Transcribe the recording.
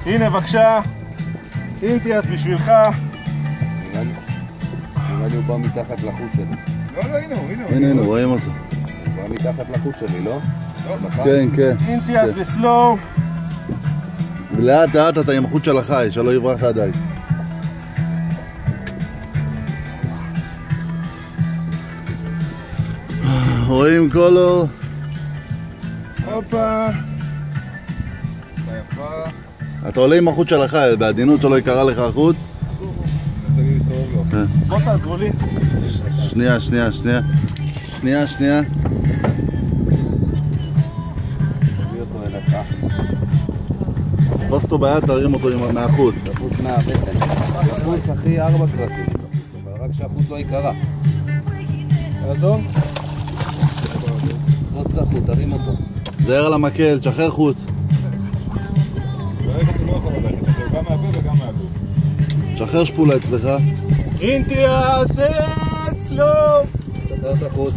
הנה בבקשה, אינטיאס בשבילך. נראה לי הוא בא מתחת לחוט שלי. לא, הנה הוא. הנה, רואים אותו. הוא בא מתחת לחוט שלי, לא? כן. אינטיאס בסלואו. לאט אתה עם החוט של החי, שלא יברח הדייג. רואים קולו. הופה. אתה עולה עם החוט של החי, בעדינות שלא יקרה לך החוט. בוא תעזרו לי. שנייה. תביא אותו אליך. תפוס אותו ביד, תרים אותו מהחוט. החוט מהבטן. החוט הכי 4 קלאסים. אבל רק שהחוט לא יקרה. תעזור. תפוס את החוט, תרים אותו. זהר על המקל, תשחרר חוט. ללכת הוא לא יכול ללכת, הוא גם מהפה וגם מהגוף. תשחרר שפולה אצלך. אינטיאס סלואו. תשחרר את החוט.